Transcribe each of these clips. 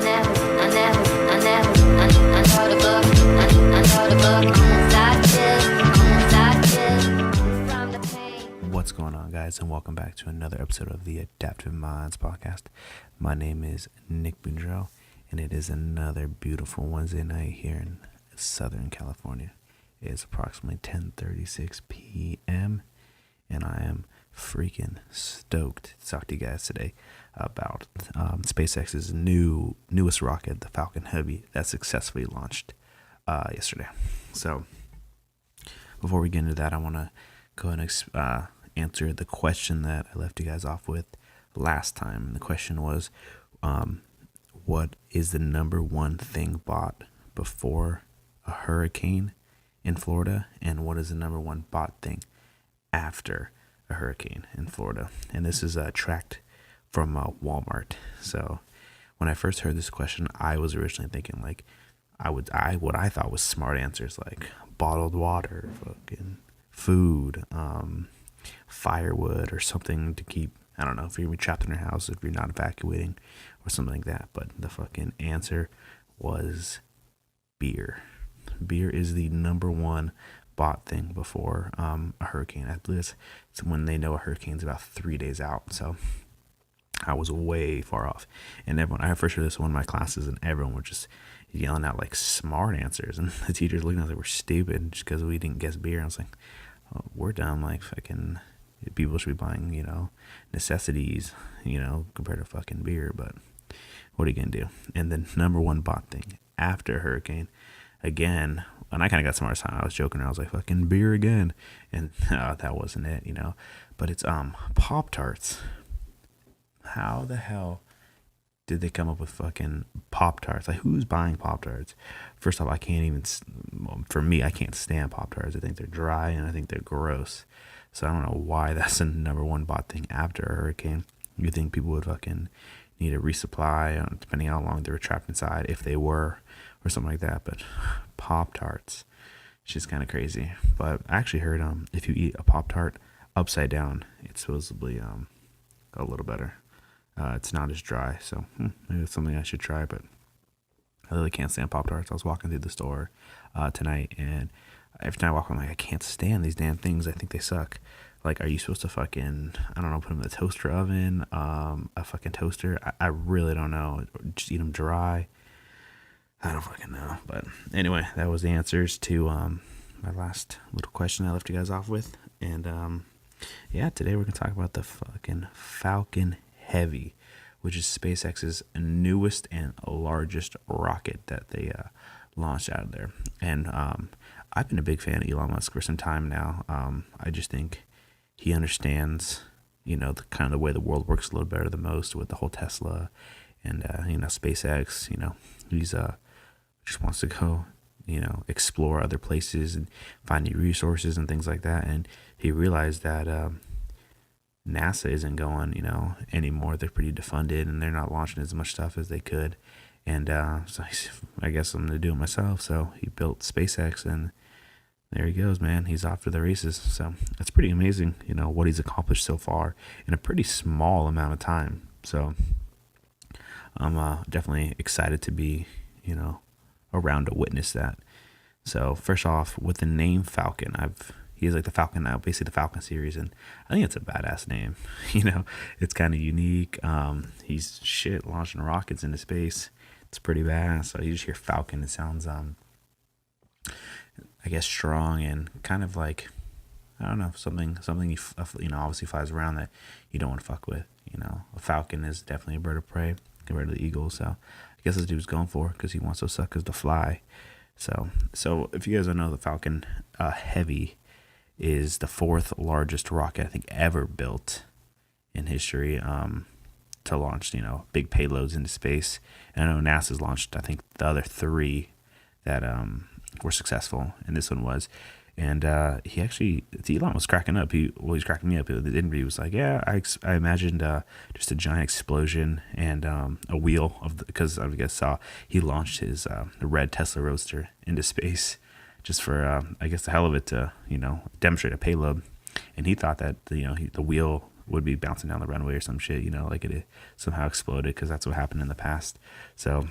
What's going on, guys, and welcome back to another episode of the Adaptive Minds podcast. My name is Nick Boudreau, and it is another beautiful Wednesday night here in Southern California. It is approximately 10:36 p.m., and I am freaking stoked to talk to you guys today about SpaceX's newest rocket, the Falcon Heavy, that successfully launched yesterday. So before we get into that, I want to go ahead and answer the question that I left you guys off with last time. The question was, what is the number one thing bought before a hurricane in Florida, and what is the number one bought thing after a hurricane in Florida? And this is tracked from Walmart. So when I first heard this question, I was originally thinking like what I thought was smart answers, like bottled water, fucking food, firewood, or something to keep, I don't know, if you're trapped in your house, if you're not evacuating or something like that. But the fucking answer was beer. Beer is the number one bought thing before a hurricane. I believe it's when they know a hurricane's about 3 days out. So I was way far off. And I first heard this in one of my classes, and everyone was just yelling out like smart answers, and the teachers looking at us like we're stupid just because we didn't guess beer. I was like, oh, we're dumb. Like fucking people should be buying, necessities, compared to fucking beer. But what are you gonna do? And the number one bought thing after a hurricane, again, and I kind of got smart this time. I was joking. I was like, fucking beer again. And that wasn't it, But it's Pop-Tarts. How the hell did they come up with fucking Pop-Tarts? Like, who's buying Pop-Tarts? First off, I can't stand Pop-Tarts. I think they're dry, and I think they're gross. So I don't know why that's the number one bought thing after a hurricane. You think people would fucking need a resupply, depending on how long they were trapped inside, if they were, or something like that. But Pop-Tarts, it's just kind of crazy. But I actually heard if you eat a Pop-Tart upside down, it's supposedly a little better. It's not as dry, so maybe it's something I should try. But I really can't stand Pop-Tarts. I was walking through the store tonight, and every time I walk, I'm like, I can't stand these damn things. I think they suck. Like, are you supposed to fucking, I don't know, put them in the toaster oven, a fucking toaster? I really don't know. Just eat them dry. I don't fucking know. But anyway, that was the answers to my last little question I left you guys off with. And today we're going to talk about the fucking Falcon Heavy, which is SpaceX's newest and largest rocket that they launched out of there. And I've been a big fan of Elon Musk for some time now. I just think he understands, the kind of the way the world works a little better than most with the whole Tesla and SpaceX. He's just wants to go, explore other places and find new resources and things like that. And he realized that NASA isn't going, anymore. They're pretty defunded, and they're not launching as much stuff as they could. And so I guess I'm going to do it myself. So he built SpaceX, and there he goes, man. He's off to the races. So it's pretty amazing, what he's accomplished so far in a pretty small amount of time. So I'm definitely excited to be, around to witness that. So first off, with the name Falcon, he is like the Falcon now, basically the Falcon series, and I think it's a badass name. It's kind of unique. He's launching rockets into space. It's pretty badass. So you just hear Falcon, it sounds I guess strong and kind of like, I don't know, something you obviously flies around that you don't want to fuck with. A falcon is definitely a bird of prey compared to the eagle. So I guess this dude's going for it because he wants those suckers to fly. So if you guys don't know, the Falcon Heavy is the fourth largest rocket I think ever built in history to launch, big payloads into space. And I know NASA's launched, I think, the other three that were successful, and this one was. And Elon was cracking up. He's cracking me up. The interview was like, yeah, I imagined just a giant explosion and a wheel because I guess he launched his the red Tesla Roadster into space just for I guess the hell of it to demonstrate a payload. And he thought that the wheel would be bouncing down the runway or some shit, like it somehow exploded, because that's what happened in the past. So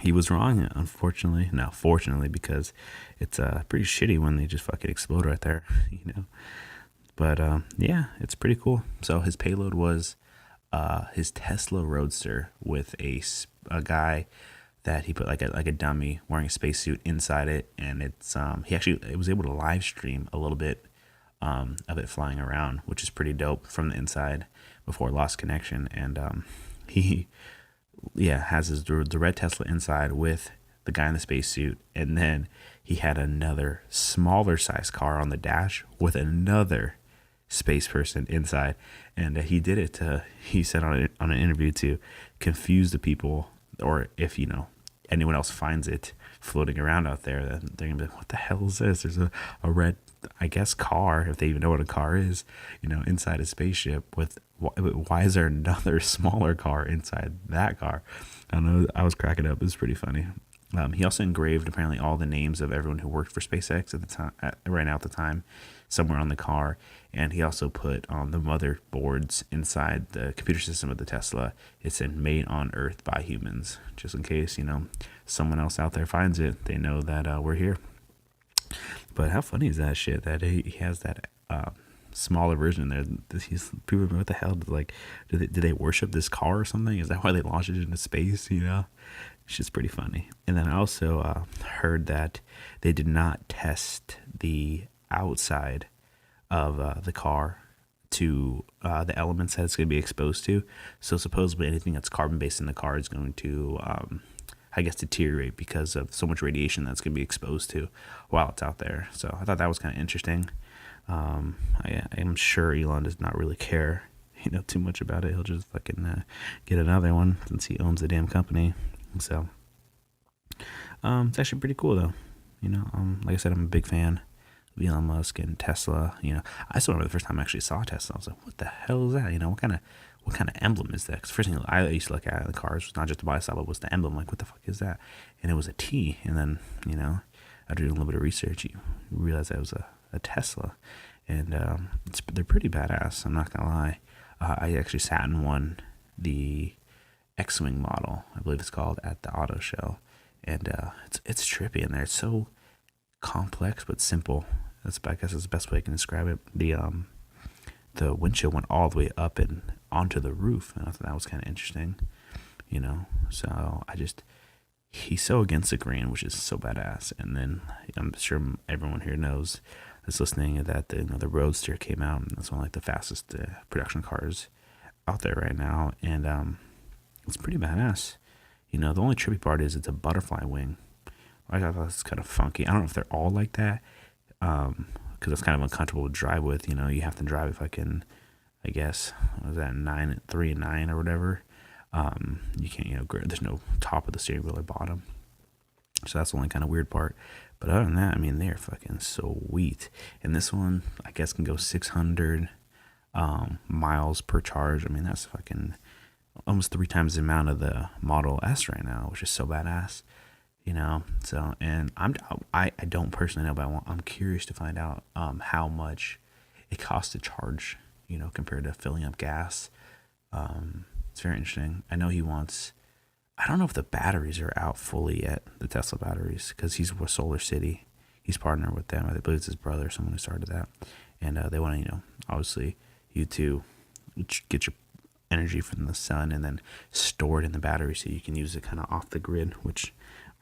he was wrong, unfortunately. No, fortunately, because it's pretty shitty when they just fucking explode right there, But yeah, it's pretty cool. So his payload was his Tesla Roadster with a guy that he put like a dummy wearing a spacesuit inside it, and it's it was able to live stream a little bit of it flying around, which is pretty dope from the inside before it lost connection. And he has the red Tesla inside with the guy in the spacesuit, and then he had another smaller size car on the dash with another space person inside. And he did it he said on an interview, to confuse the people, or if anyone else finds it floating around out there, then they're gonna be like, what the hell is this? There's a red, I guess, car, if they even know what a car is, inside a spaceship. With why is there another smaller car inside that car? I don't know, I was cracking up. It was pretty funny. He also engraved apparently all the names of everyone who worked for SpaceX at the time, at the time, somewhere on the car. And he also put on the motherboards inside the computer system of the Tesla, it said "Made on Earth by Humans," just in case someone else out there finds it, they know that we're here. But how funny is that shit, that he has that smaller version there? People, what the hell, like, do they worship this car or something? Is that why they launched it into space? It's just pretty funny. And then I also heard that they did not test the outside of the car to the elements that it's going to be exposed to. So supposedly anything that's carbon based in the car is going to deteriorate because of so much radiation that's going to be exposed to while it's out there. So I thought that was kind of interesting. I am sure Elon does not really care too much about it. He'll just fucking get another one since he owns the damn company. So it's actually pretty cool though. Like I said, I'm a big fan of Elon Musk and Tesla. I still remember the first time I actually saw Tesla. I was like, what the hell is that? What kind of emblem is that? Because the first thing I used to look at in the cars was not just the body style, but was the emblem. Like, what the fuck is that? And it was a T. And then, after doing a little bit of research, you realize that it was a Tesla. And they're pretty badass, I'm not gonna lie. I actually sat in one, the X-Wing model, I believe it's called, at the auto show. And it's trippy in there. It's so complex but simple. I guess that's the best way I can describe it. The windshield went all the way up and onto the roof, and I thought that was kind of interesting. So he's so against the grain, which is so badass. And then I'm sure everyone here knows that's listening that the Roadster came out, and that's one of like the fastest production cars out there right now, and it's pretty badass. The only trippy part is it's a butterfly wing. I thought that's kind of funky. I don't know if they're all like that, because it's kind of uncomfortable to drive with. You have to drive if I guess, what was that, 3 and 9 or whatever. You can't, there's no top of the steering wheel or bottom. So that's the only kind of weird part. But other than that, I mean, they're fucking sweet. And this one, I guess, can go 600 miles per charge. I mean, that's fucking almost 3 times the amount of the Model S right now, which is so badass. So, and I don't personally know, but I'm curious to find out how much it costs to charge, compared to filling up gas. It's very interesting. I know I don't know if the batteries are out fully yet, the Tesla batteries, because he's with Solar City. He's partnered with them. I believe it's his brother, someone who started that. And they want to, obviously, you to get your energy from the sun and then store it in the battery so you can use it kind of off the grid, which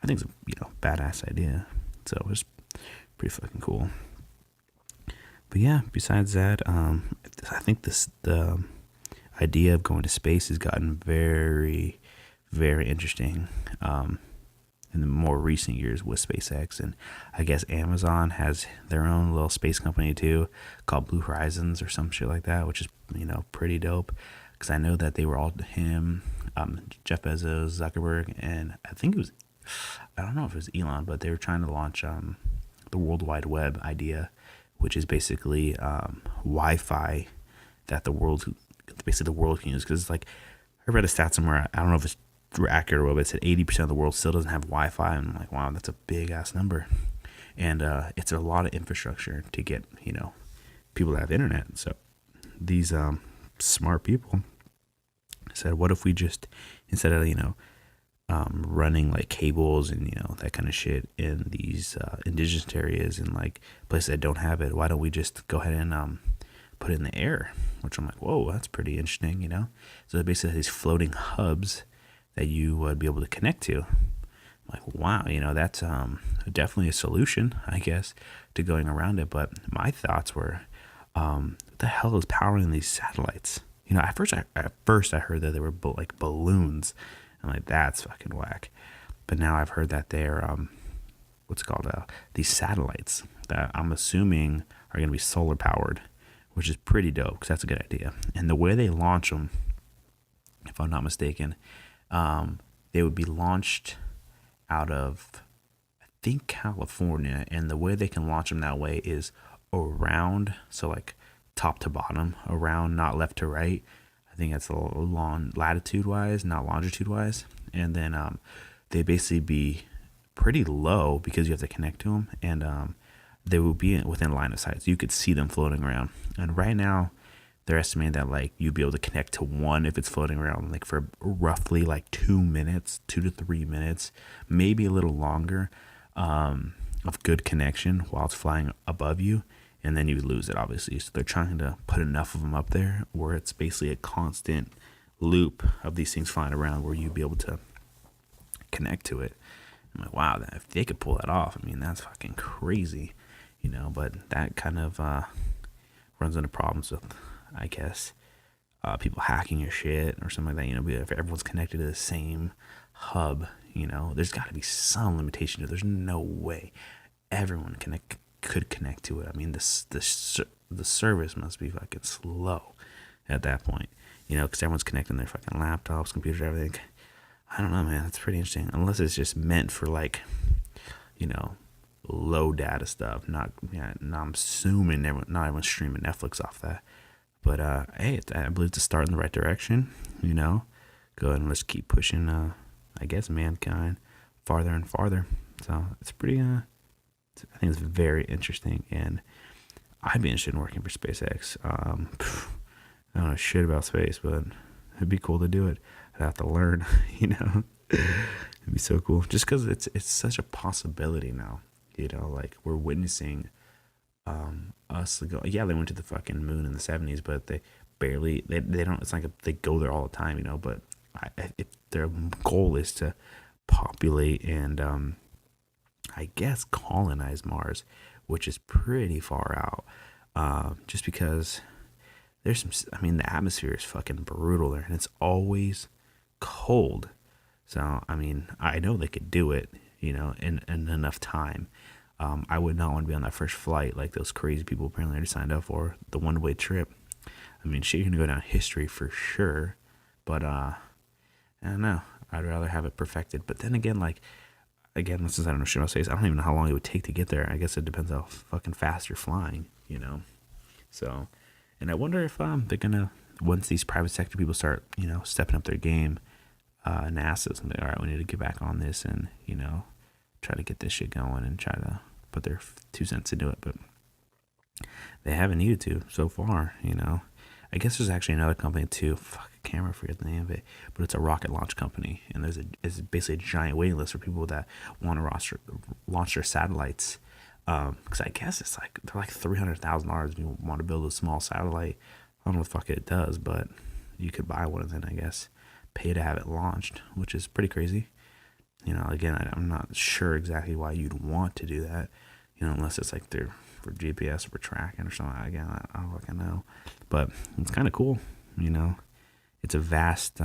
I think is a badass idea. So it's pretty fucking cool. But yeah, besides that, I think the idea of going to space has gotten very, very interesting in the more recent years with SpaceX. And I guess Amazon has their own little space company too, called Blue Horizons or some shit like that, which is pretty dope. Because I know that they were all him, Jeff Bezos, Zuckerberg, and I don't know if it was Elon, but they were trying to launch the World Wide Web idea, which is basically Wi-Fi that the world can use. Because like, I read a stat somewhere, I don't know if it's accurate or what, but it said 80% of the world still doesn't have Wi-Fi, and I'm like, wow, that's a big ass number. And it's a lot of infrastructure to get people to have internet. So these smart people said, what if we just, instead of, running like cables and, that kind of shit in these indigenous areas and like places that don't have it, why don't we just go ahead and put it in the air? Which I'm like, whoa, that's pretty interesting, So basically these floating hubs that you would be able to connect to. I'm like, wow, that's definitely a solution, I guess, to going around it. But my thoughts were, what the hell is powering these satellites? At first I heard that they were like balloons. I'm like, that's fucking whack. But now I've heard that they're these satellites that I'm assuming are going to be solar powered, which is pretty dope because that's a good idea. And the way they launch them, if I'm not mistaken, they would be launched out of, I think, California. And the way they can launch them that way is around, so like top to bottom, around, not left to right. I think that's a little long latitude wise, not longitude wise. And then they basically be pretty low because you have to connect to them, and they will be within line of sight, so you could see them floating around. And right now, they're estimating that like you'd be able to connect to one if it's floating around like for roughly like 2 minutes, 2 to 3 minutes, maybe a little longer of good connection while it's flying above you. And then you lose it, obviously. So they're trying to put enough of them up there where it's basically a constant loop of these things flying around where you'd be able to connect to it. I'm like, wow, if they could pull that off, I mean, that's fucking crazy, But that kind of runs into problems with, I guess, people hacking your shit or something like that. If everyone's connected to the same hub, there's got to be some limitation to it. There's no way everyone could connect to it. I mean, the service must be fucking slow at that point, because everyone's connecting their fucking laptops, computers, everything. I don't know, man. That's pretty interesting. Unless it's just meant for like, low data stuff. I'm assuming not everyone's streaming Netflix off that. But hey, I believe it's a start in the right direction. Go ahead and let's keep pushing. I guess mankind farther and farther. So it's pretty. I think it's very interesting, and I'd be interested in working for SpaceX. I don't know shit about space, but it'd be cool to do it. I'd have to learn, It'd be so cool, just because it's such a possibility now. Like we're witnessing us go. Yeah, they went to the fucking moon in the 70s, but they barely. They don't. It's like they go there all the time, But if their goal is to populate and I guess colonize Mars, which is pretty far out, just because there's the atmosphere is fucking brutal there, and it's always cold. So, I know they could do it, in enough time. I would not want to be on that first flight like those crazy people apparently already signed up for, the one-way trip. Shit, you're going to go down history for sure, but I don't know. I'd rather have it perfected. But then again, since I don't know shit about space, I don't even know how long it would take to get there. I guess it depends how fucking fast you're flying, So, and I wonder if they're gonna, once these private sector people start, stepping up their game, NASA's gonna be, all right, we need to get back on this and, try to get this shit going and try to put their 2 cents into it. But they haven't needed to so far, I guess there's actually another company too. Fuck, I can't forget the name of it, but it's a rocket launch company, and it's basically a giant waiting list for people that want to launch their satellites. Because I guess they're like $300,000 if you want to build a small satellite. I don't know what the fuck it does, but you could buy one and then I guess pay to have it launched, which is pretty crazy. Again, I'm not sure exactly why you'd want to do that, unless it's like they're for GPS or for tracking or something. Again, I don't fucking know, but it's kind of cool. It's a vast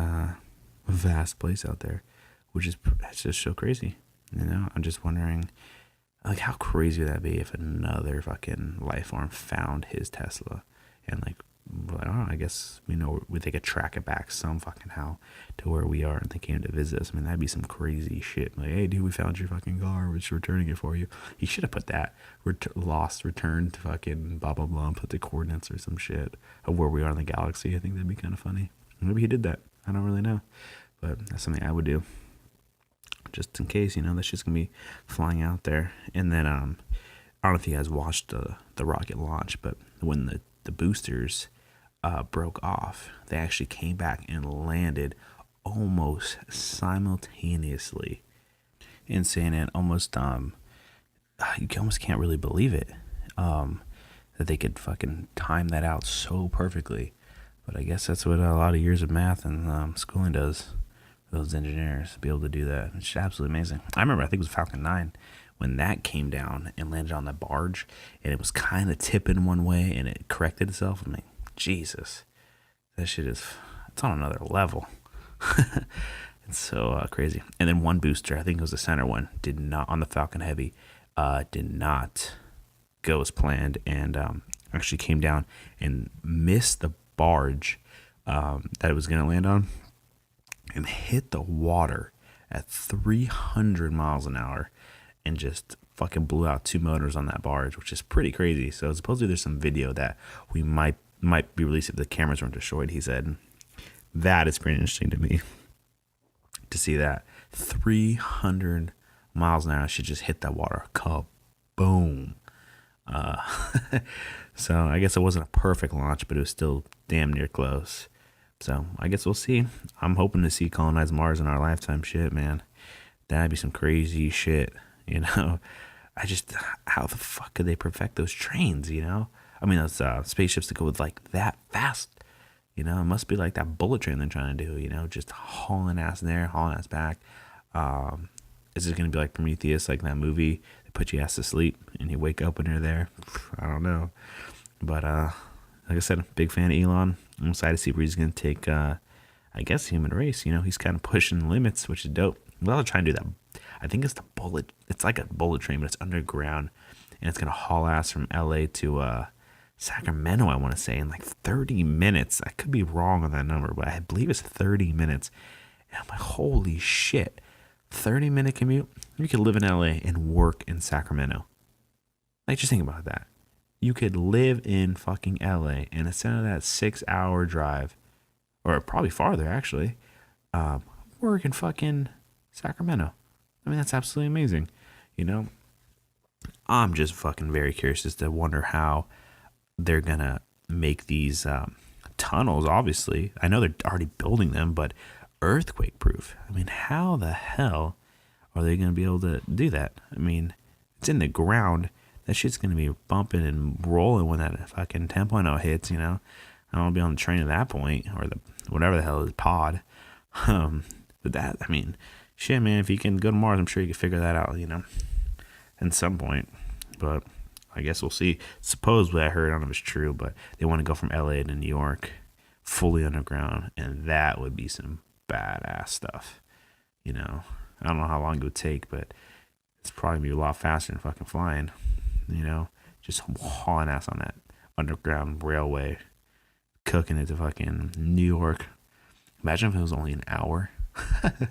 place out there, which is it's just so crazy. I'm just wondering, like, how crazy would that be if another fucking life form found his Tesla and like, I guess they could track it back some fucking how to where we are, and they came to visit us. That'd be some crazy shit. Like, hey, dude, we found your fucking car. We're just returning it for you. He should have put that returned to fucking blah blah blah, and put the coordinates or some shit of where we are in the galaxy. I think that'd be kind of funny. Maybe he did that. I don't really know, but that's something I would do, just in case. That shit's gonna be flying out there. And then I don't know if you guys watched the rocket launch, but when the boosters broke off, they actually came back and landed almost simultaneously. Insane, and almost you almost can't really believe it, that they could fucking time that out so perfectly. But I guess that's what a lot of years of math and schooling does for those engineers, to be able to do that. It's absolutely amazing. I remember, I think it was Falcon 9, when that came down and landed on the barge, and it was kind of tipping one way and it corrected itself. I mean, Jesus, that shit it's on another level. It's so crazy. And then one booster, I think it was the center one, did not, on the Falcon Heavy, did not go as planned, and actually came down and missed the barge that it was going to land on, and hit the water at 300 miles an hour, and just fucking blew out 2 motors on that barge, which is pretty crazy. So supposedly there's some video that we might be released if the cameras weren't destroyed, he said. That is pretty interesting to me, to see that 300 miles an hour should just hit that water. Kaboom. So I guess it wasn't a perfect launch, but it was still damn near close. So I guess we'll see. I'm hoping to see colonize Mars in our lifetime. Shit, man. That'd be some crazy shit, you know? How the fuck could they perfect those trains, you know? I mean, those spaceships to go with like that fast. You know, it must be like that bullet train they're trying to do, you know, just hauling ass there, hauling ass back. Is it going to be like Prometheus, like that movie that put your ass to sleep and you wake up when you're there? I don't know. But like I said, big fan of Elon. I'm excited to see where he's going to take, I guess, the human race. You know, he's kind of pushing limits, which is dope. Well, I'll try and do that. I think it's it's like a bullet train, but it's underground. And it's going to haul ass from LA to Sacramento, I want to say, in like 30 minutes. I could be wrong on that number, but I believe it's 30 minutes. And I'm like, holy shit. 30-minute commute? You could live in LA and work in Sacramento. Like, just think about that. You could live in fucking LA, and instead of that 6-hour drive, or probably farther actually, work in fucking Sacramento. I mean, that's absolutely amazing. You know, I'm just fucking very curious as to wonder how they're gonna make these tunnels. Obviously, I know they're already building them, but earthquake proof. I mean, how the hell are they gonna be able to do that? I mean, it's in the ground. That shit's gonna be bumping and rolling when that fucking 10.0 hits. You know, I don't want to be on the train at that point, or the whatever the hell is pod. But that, I mean, shit, man. If you can go to Mars, I'm sure you can figure that out. You know, at some point. But I guess we'll see. Supposedly, I heard, I don't know if it's true, but they want to go from LA to New York fully underground, and that would be some badass stuff. You know, I don't know how long it would take, but it's probably be a lot faster than fucking flying. You know, just hauling ass on that underground railway, cooking it to fucking New York. Imagine if it was only an hour. Can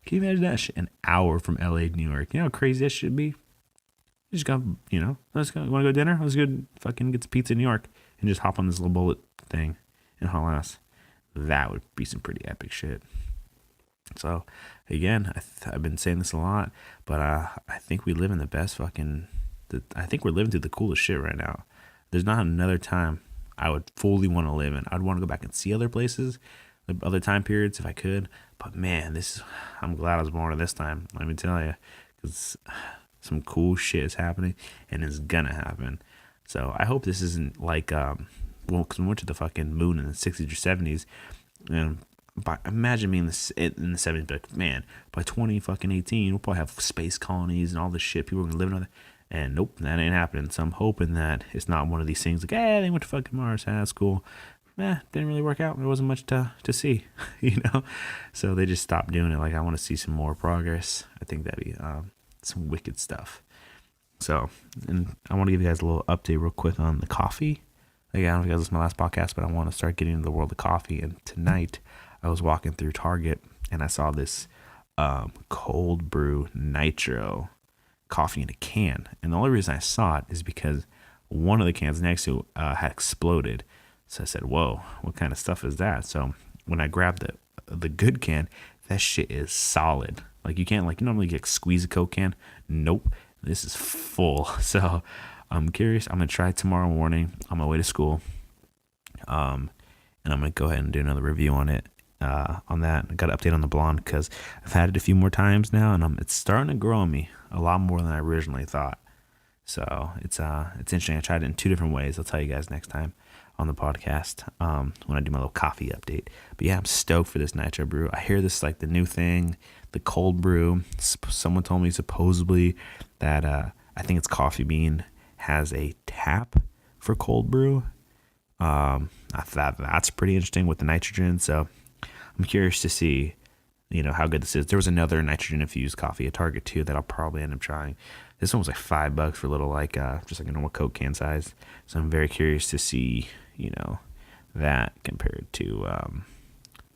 you imagine that shit? An hour from LA to New York. You know how crazy that should be? You just go, you know, let's go. Want to go to dinner? Let's go fucking get some pizza in New York and just hop on this little bullet thing and haul ass. That would be some pretty epic shit. So, again, I've been saying this a lot, but I think we live in the best fucking... I think we're living through the coolest shit right now. There's not another time I would fully want to live in. I'd want to go back and see other places, other time periods if I could. But man, I'm glad I was born at this time. Let me tell you, because some cool shit is happening and it's gonna happen. So I hope this isn't like, because we went to the fucking moon in the 60s or 70s, and imagine being in the 70s, like, man, by 2018, we'll probably have space colonies and all this shit. People are gonna live in other. And nope, that ain't happening. So I'm hoping that it's not one of these things like, hey, they went to fucking Mars. That's cool. Didn't really work out. There wasn't much to see, you know? So they just stopped doing it. Like, I want to see some more progress. I think that'd be some wicked stuff. So, and I want to give you guys a little update real quick on the coffee. Like, I don't know if you guys listened to my last podcast, but I want to start getting into the world of coffee. And tonight, I was walking through Target, and I saw this cold brew nitro coffee in a can. And the only reason I saw it is because one of the cans next to it had exploded. So I said, whoa, what kind of stuff is that? So when I grabbed the good can, that shit is solid. Like, you can't, like, you normally get squeeze a Coke can. Nope, this is full. So I'm curious. I'm gonna try it tomorrow morning on my way to school. and I'm going to go ahead and do another review on it. On that, I got an update on the blonde because I've had it a few more times now, and it's starting to grow on me a lot more than I originally thought. So it's interesting. I tried it in 2 different ways. I'll tell you guys next time on the podcast when I do my little coffee update. But yeah, I'm stoked for this nitro brew. I hear this like the new thing, the cold brew. Someone told me supposedly that I think it's Coffee Bean has a tap for cold brew. I thought that's pretty interesting with the nitrogen. So I'm curious to see, how good this is. There was another nitrogen infused coffee at Target too that I'll probably end up trying. This one was like $5 for a little just like a normal Coke can size. So I'm very curious to see, that compared to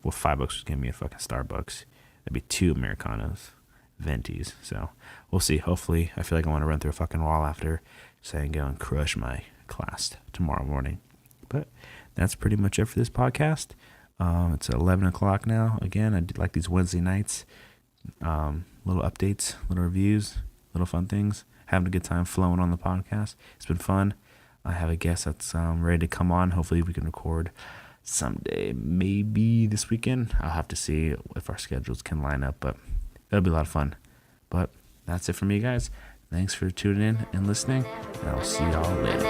$5 was gonna be a fucking Starbucks. That'd be 2 Americanos, Ventis. So we'll see. Hopefully, I feel like I want to run through a fucking wall after, so I can go and crush my class tomorrow morning. But that's pretty much it for this podcast. It's 11 o'clock now. Again, I like these Wednesday nights. Little updates, little reviews, little fun things. Having a good time flowing on the podcast. It's been fun. I have a guest that's ready to come on. Hopefully we can record someday, maybe this weekend. I'll have to see if our schedules can line up, but it'll be a lot of fun. But that's it for me, guys. Thanks for tuning in and listening, and I'll see y'all later.